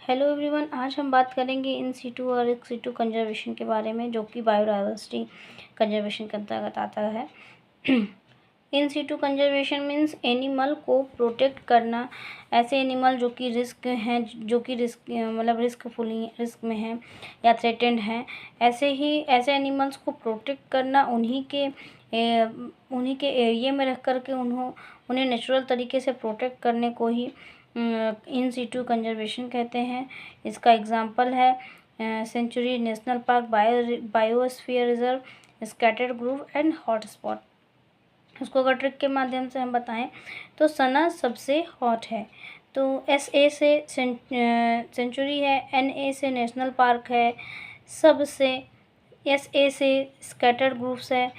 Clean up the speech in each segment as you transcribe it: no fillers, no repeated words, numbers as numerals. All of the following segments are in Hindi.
हेलो एवरीवन, आज हम बात करेंगे इन सीटू और एक्स सीटू कंजर्वेशन के बारे में, जो कि बायोडाइवर्सिटी कंजर्वेशन के अंतर्गत आता है। In situ conservation means animal को प्रोटेक्ट करना, ऐसे एनिमल जो कि रिस्क हैं, जो कि रिस्क मतलब रिस्क में हैं या थ्रेटेंड हैं, ऐसे एनिमल्स को प्रोटेक्ट करना, उन्हीं के एरिया में रख कर के उन्हें नेचुरल तरीके से प्रोटेक्ट करने को ही इन सीटू कंजर्वेशन कहते हैं। इसका एग्जांपल है century national park, biosphere reserve, scattered group and hotspot. उसको अगर ट्रिक के माध्यम से हम बताएं तो सना सबसे हॉट है, तो SA से सेंचुरी है, NA से नेशनल पार्क है, सबसे SA से स्कैटर्ड ग्रुप्स है,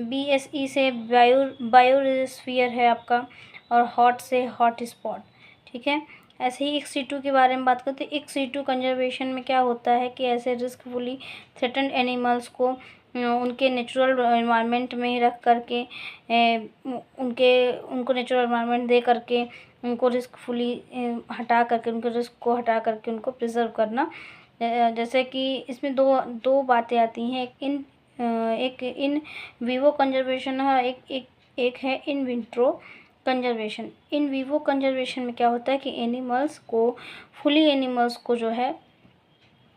BSE से बायोस्फीयर है आपका, और हॉट से हॉट स्पॉट। ठीक है। ऐसे ही एक्स-सीटू के बारे में बात करते हैं। एक्स-सीटू कंजर्वेशन में क्या होता है कि ऐसे रिस्कफुली थ्रेटन्ड एनिमल्स को उनके नेचुरल एनवायरनमेंट में रख करके उनको नेचुरल एनवायरनमेंट दे करके उनको रिस्कफुली उनके रिस्क को हटा करके उनको प्रिजर्व करना। जैसे कि इसमें दो बातें आती हैं, एक इन विवो कंजर्वेशन है, एक है in vitro conservation. In vivo conservation में क्या होता है कि एनिमल्स को जो है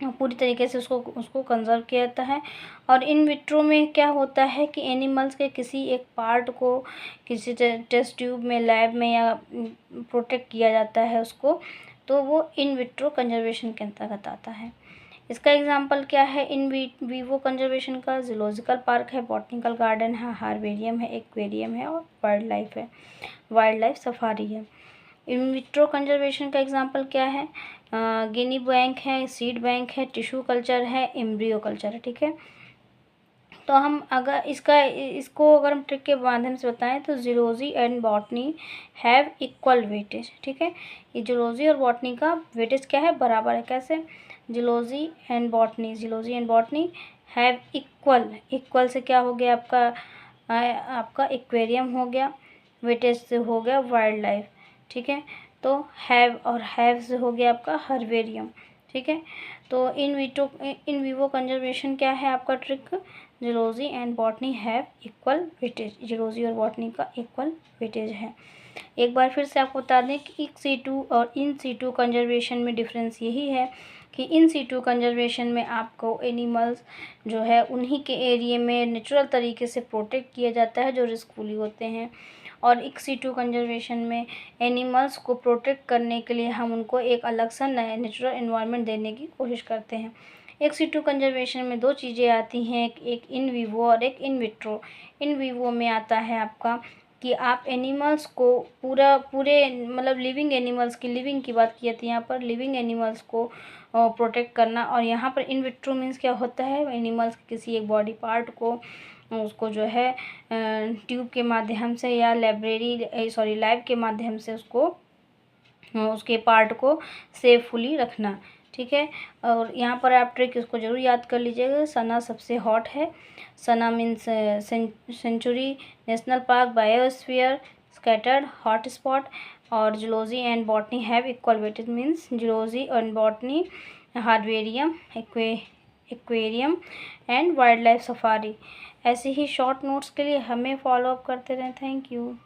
पूरी तरीके से उसको कंजर्व किया जाता है। और इन विट्रो में क्या होता है कि एनिमल्स के किसी एक पार्ट को किसी टेस्ट ट्यूब में, लैब में या प्रोटेक्ट किया जाता है उसको, तो वो इन विट्रो कंजर्वेशन के अंतर्गत आता है। इसका एग्जाम्पल क्या है इन विवो कंजर्वेशन का? जूलॉजिकल पार्क है, बॉटनिकल गार्डन है, हार्बेरियम है, एक्वेरियम है और वाइल्ड लाइफ सफारी है। इन विट्रो कंजर्वेशन का एग्जाम्पल क्या है? गिनी बैंक है, सीड बैंक है, टिश्यू कल्चर है, एम्ब्रियो कल्चर है। ठीक है। तो हम अगर इसको अगर हम ट्रिक के माध्यम से बताएं तो zoology and botany have equal weightage. ठीक है। ये जूलॉजी और बॉटनी का वेटेज क्या है? बराबर है। कैसे? Zoology and botany have equal से क्या हो गया आपका एक्वेरियम हो गया, वेटेज से हो गया वाइल्ड लाइफ। ठीक है। तो हैव और हैव से हो गया आपका हर्बेरियम। ठीक है। तो इन विवो कंजर्वेशन क्या है आपका trick? Zoology and botany have equal weightage. Zoology और बॉटनी का इक्वल वेटेज है। एक बार फिर से आपको बता दें कि एक्स-सीटू और इन-सीटू कंजर्वेशन में डिफरेंस यही है कि इन-सीटू कंजर्वेशन में आपको एनिमल्स जो है उन्हीं के एरिया में नेचुरल तरीके से प्रोटेक्ट किया जाता है जो रिस्कफुली होते हैं, और एक्स-सीटू कंजर्वेशन में एनिमल्स को प्रोटेक्ट करने के लिए हम उनको एक अलग सा नया नेचुरल एनवायरनमेंट देने की कोशिश करते हैं। एक्स-सीटू कंजर्वेशन में दो चीज़ें आती हैं, एक इन विवो और एक इन विट्रो। इन विवो में आता है आपका कि आप एनिमल्स को पूरे मतलब लिविंग एनिमल्स की लिविंग की बात की जाती है यहाँ पर, लिविंग एनिमल्स को प्रोटेक्ट करना। और यहाँ पर इन विट्रो मीन्स क्या होता है? एनिमल्स के किसी एक बॉडी पार्ट को उसको जो है ट्यूब के माध्यम से या लैब के माध्यम से उसके पार्ट को सेफुली रखना। ठीक है। और यहाँ पर आप ट्रिक इसको ज़रूर याद कर लीजिएगा। सना सबसे हॉट है। SANA means sanctuary national park, biosphere, scattered, hot spot. और zoology and botany have equal weightage means zoology and botany, herbarium, aquarium and wildlife safari. ऐसे ही शॉर्ट नोट्स के लिए हमें फॉलो अप करते रहें। Thank you.